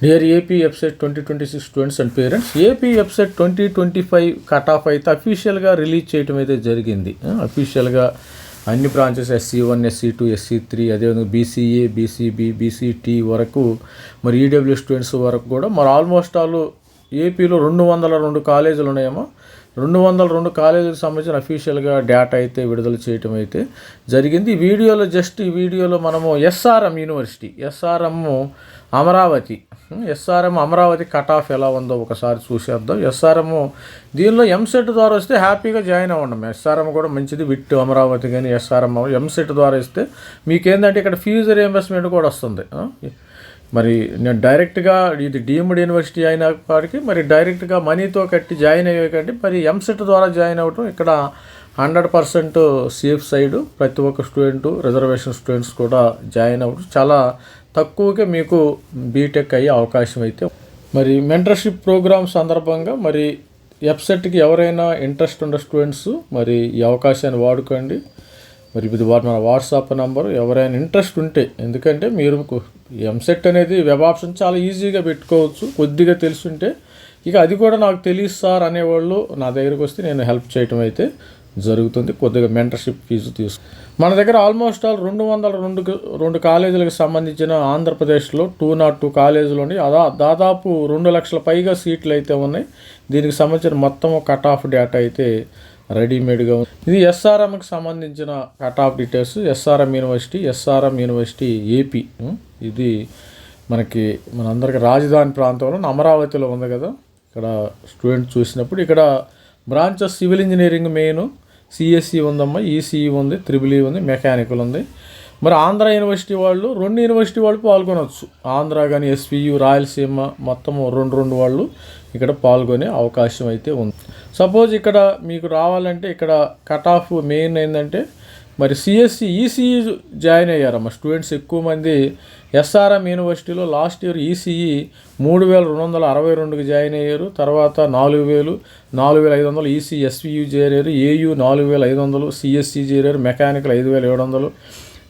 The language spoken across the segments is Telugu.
Dear AP website 2026 students and parents, AP website 2025 cut off అయితే అఫీషియల్గా రిలీజ్ చేయడం అయితే జరిగింది. అఫీషియల్గా అన్ని బ్రాంచెస్ SC1, SC2, SC3, అదేవిధంగా BCA, BCB, BCT వరకు, మరి ఈడబ్ల్యూ స్టూడెంట్స్ వరకు కూడా మరి ఆల్మోస్ట్ ఆల్ ఏపీలో 202 కాలేజీలు ఉన్నాయేమో. 202 కాలేజీలకు సంబంధించిన అఫీషియల్గా డేటా అయితే విడుదల చేయటం అయితే జరిగింది. ఈ వీడియోలో మనము SRM university, SRM Amaravati cut off ఎలా ఉందో ఒకసారి చూసేద్దాం. SRM దీనిలో ఎంసెట్ ద్వారా వస్తే హ్యాపీగా జాయిన్ అవ్వండి. SRM కూడా మంచిది. విట్ అమరావతి కానీ SRM ఎంసెట్ ద్వారా ఇస్తే మీకేంటంటే ఇక్కడ ఫీజు రియంబర్స్మెంట్ కూడా వస్తుంది. మరి నేను డైరెక్ట్గా ఇది డీమ్డ్ యూనివర్సిటీ అయినప్పటికీ మరి డైరెక్ట్గా మనీతో కట్టి జాయిన్ అయ్యేకంటే మరి ఎంసెట్ ద్వారా జాయిన్ అవ్వటం ఇక్కడ 100% సేఫ్ సైడు. ప్రతి ఒక్క స్టూడెంటు, రిజర్వేషన్ స్టూడెంట్స్ కూడా జాయిన్ అవ్వడం చాలా తక్కువగా మీకు బీటెక్ అయ్యే అవకాశం అయితే. మరి మెంటర్షిప్ ప్రోగ్రామ్ సందర్భంగా మరి వెబ్సైట్కి ఎవరైనా ఇంట్రెస్ట్ ఉన్న స్టూడెంట్స్ మరి ఈ అవకాశాన్ని వాడుకోండి. మరి ఇది మన వాట్సాప్ నంబరు, ఎవరైనా ఇంట్రెస్ట్ ఉంటే, ఎందుకంటే మీరు ఎంసెట్ అనేది వెబ్ ఆప్షన్ చాలా ఈజీగా పెట్టుకోవచ్చు కొద్దిగా తెలుసుంటే. ఇక అది కూడా నాకు తెలియదు సార్ అనేవాళ్ళు నా దగ్గరికి వస్తే నేను హెల్ప్ చేయటం అయితే జరుగుతుంది. కొద్దిగా మెంటర్షిప్ ఫీజు మన దగ్గర ఆల్మోస్ట్ ఆల్ 202 కాలేజీలకు సంబంధించిన ఆంధ్రప్రదేశ్లో 202 కాలేజీలు ఉన్నాయి. దాదాపు 2 లక్షల పైగా సీట్లు అయితే ఉన్నాయి. దీనికి సంబంధించిన మొత్తం కట్ ఆఫ్ డేటా అయితే రెడీమేడ్గా ఉంది. ఇది SRMకి సంబంధించిన cut off details. SRM university AP. ఇది మనందరికీ రాజధాని ప్రాంతంలో అమరావతిలో ఉంది కదా. ఇక్కడ స్టూడెంట్ చూసినప్పుడు ఇక్కడ branches civil engineering main, CSE ఉందమ్మా, ECE ఉంది, EEE ఉంది, మెకానికల్ ఉంది. మరి ఆంధ్ర యూనివర్సిటీ వాళ్ళు 2 యూనివర్సిటీ వాళ్ళు పాల్గొనవచ్చు. ఆంధ్ర కానీ SVU, రాయలసీమ మొత్తం 2 వాళ్ళు ఇక్కడ పాల్గొనే అవకాశం అయితే ఉంది. సపోజ్ ఇక్కడ మీకు రావాలంటే ఇక్కడ కట్ ఆఫ్ మెయిన్ ఏంటంటే మరి CSE, ECE జాయిన్ అయ్యారమ్మా స్టూడెంట్స్ ఎక్కువ మంది. SRM యూనివర్సిటీలో లాస్ట్ ఇయర్ ECE 3262కి జాయిన్ అయ్యారు. తర్వాత 4500 ECE SVU చేరారు. AU 4500, CSE చేరారు. Mechanical 5700,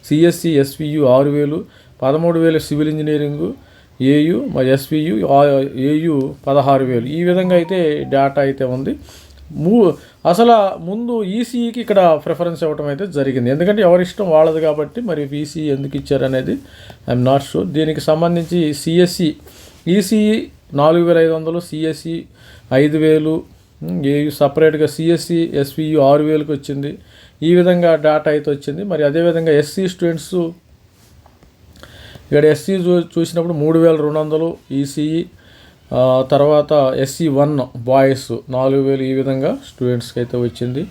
CSE SVU 6000, 13000 civil engineering AU, మరి SVU AU 16000. ఈ విధంగా అయితే డేటా అయితే ఉంది. అసలు ముందు ECEకి ఇక్కడ ప్రిఫరెన్స్ ఇవ్వటం అయితే జరిగింది. ఎందుకంటే ఎవరి ఇష్టం వాళ్ళది కాబట్టి మరి ECE ఎందుకు ఇచ్చారనేది ఐఎమ్ నాట్ షూర్. దీనికి సంబంధించి ECE 4500, CSE 5000, AU సపరేట్గా CSE SVU 6000కి వచ్చింది. ఈ విధంగా డేటా అయితే వచ్చింది. మరి అదేవిధంగా SC స్టూడెంట్స్ ఇక్కడ SC చూసినప్పుడు 3200 ECE, తర్వాత SC1 బాయ్స్ 4000 ఈ విధంగా స్టూడెంట్స్కి అయితే వచ్చింది.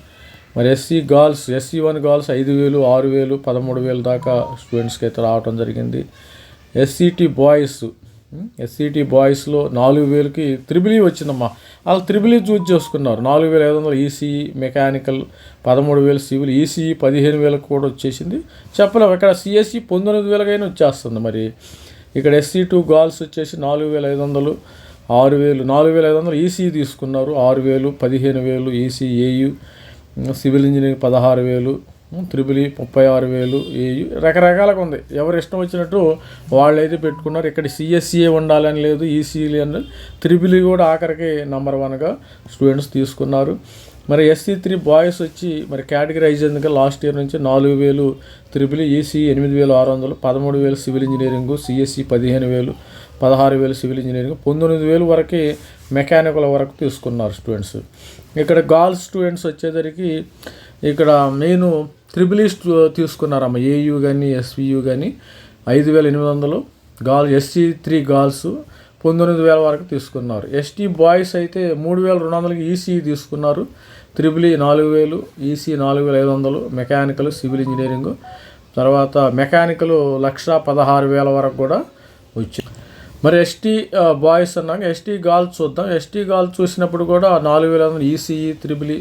మరి SC1 గర్ల్స్ 5000, 6000, 13000 దాకా స్టూడెంట్స్కి అయితే రావడం జరిగింది. SCT బాయ్స్లో 4000కి EEE వచ్చిందమ్మా. వాళ్ళు EEE చూజ్ చేసుకున్నారు. 4500 ECE మెకానికల్, 13000 సివిల్, ECE 15000 కూడా వచ్చేసింది. చెప్పలేము, ఇక్కడ CSE 19000కైనా వచ్చేస్తుంది. మరి ఇక్కడ SC2 గర్ల్స్ వచ్చేసి 4500, 6000, 4500 ECE తీసుకున్నారు. 6000, 15000 ECE AU, civil engineering 16000, EEE 36000, AU రకరకాలుగా ఉంది. ఎవరు ఇష్టం వచ్చినట్టు వాళ్ళైతే పెట్టుకున్నారు. ఇక్కడ CSE ఉండాలని లేదు, ECE అని EEE కూడా ఆఖరికి నెంబర్ 1గా స్టూడెంట్స్ తీసుకున్నారు. మరి SC3 బాయ్స్ వచ్చి మరి కేటగిరైజ్ ఎందుకు లాస్ట్ ఇయర్ నుంచి 4000 EEE, ECE 8600, 13000 civil engineering, CSE 15000, 16000 civil engineering, 19000 వరకు మెకానికల్ వరకు తీసుకున్నారు స్టూడెంట్స్. ఇక్కడ గర్ల్స్ స్టూడెంట్స్ వచ్చేసరికి ఇక్కడ మెయిన్ EEE తీసుకున్నారమ్మ. AU కానీ SVU కానీ 5800, SC3 గర్ల్స్ 19000 వరకు తీసుకున్నారు. ST బాయ్స్ అయితే 3200కి ECE తీసుకున్నారు. EEE 4000, ECE 4500, mechanical civil engineering, తర్వాత మెకానికల్ 1,16,000 వరకు కూడా వచ్చింది. మరి ST బాయ్స్ అన్నాక ST గర్ల్స్ చూద్దాం. ST గర్ల్స్ చూసినప్పుడు కూడా 4500 ECE, EEE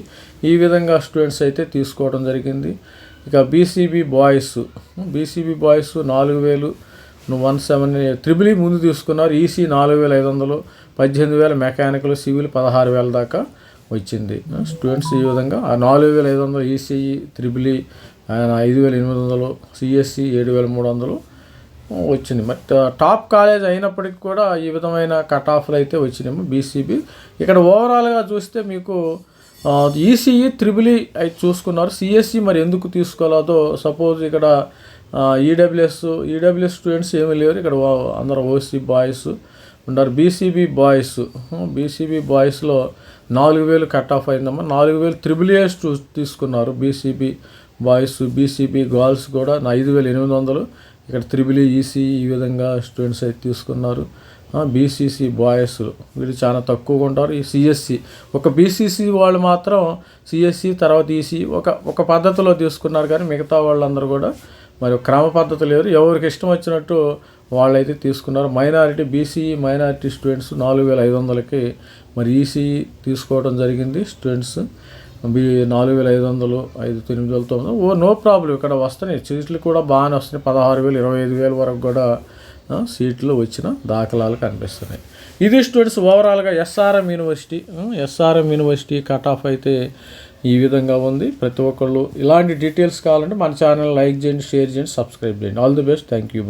ఈ విధంగా స్టూడెంట్స్ అయితే తీసుకోవడం జరిగింది. ఇక BCB బాయ్స్ 4000, 170 EEE ముందు తీసుకున్నారు. ECE 4500, 18000 మెకానికల్, సివిల్ 16000 దాకా వచ్చింది స్టూడెంట్స్. ఈ విధంగా 4500 ECE, EEE 5800, CSE 7300 వచ్చింది. మరి టాప్ కాలేజ్ అయినప్పటికి కూడా ఈ విధమైన కట్ ఆఫ్లు అయితే వచ్చినాయి బీసీబీ. ఇక్కడ ఓవరాల్గా చూస్తే మీకు ఈసీఈ త్రిబుల్ అయితే చూసుకున్నారు. సిఎస్సి మరి ఎందుకు తీసుకోలేదో, సపోజ్ ఇక్కడ ఈడబ్ల్యూఎస్ స్టూడెంట్స్ ఏమీ లేరు ఇక్కడ, అందరూ ఓసీ బాయ్స్ ఉన్నారు. బీసీబీ బాయ్స్లో 4000 కట్ ఆఫ్ అయిందమ్మా. 4000 త్రిబుల్ ఏ తీసుకున్నారు బీసీబీ బాయ్స్. బీసీబీ గర్ల్స్ కూడా 5800. ఇక్కడ త్రిబుల్ ఈసీ ఈ విధంగా స్టూడెంట్స్ అయితే తీసుకున్నారు. బీసీసీ బాయ్స్ వీళ్ళు చాలా తక్కువగా ఉంటారు. ఈ సిఎస్సి ఒక బీసీసీ వాళ్ళు మాత్రం సిఎస్సి తర్వాత ఈసీ ఒక పద్ధతిలో తీసుకున్నారు, కానీ మిగతా వాళ్ళందరూ కూడా మరి క్రమ పద్ధతి లేరు, ఎవరికి ఇష్టం వచ్చినట్టు వాళ్ళైతే తీసుకున్నారు. బీసీఈ మైనారిటీ స్టూడెంట్స్ 4500కి మరి ఈసీఈ తీసుకోవడం జరిగింది స్టూడెంట్స్. 4500, 5,900 no problem. ఇక్కడ వస్తున్నాయి సీట్లు కూడా బాగానే వస్తున్నాయి. 16,000, 25,000 వరకు కూడా సీట్లు వచ్చిన దాఖలాలు కనిపిస్తున్నాయి. ఇది స్టూడెంట్స్ ఓవరాల్గా ఎస్ఆర్ఎం యూనివర్సిటీ కట్ ఆఫ్ అయితే ఈ విధంగా ఉంది. ప్రతి ఒక్కళ్ళు ఇలాంటి డీటెయిల్స్ కావాలంటే మన ఛానల్ లైక్ చేయండి, షేర్ చేయండి, సబ్స్క్రైబ్ చేయండి. All the best. Thank you.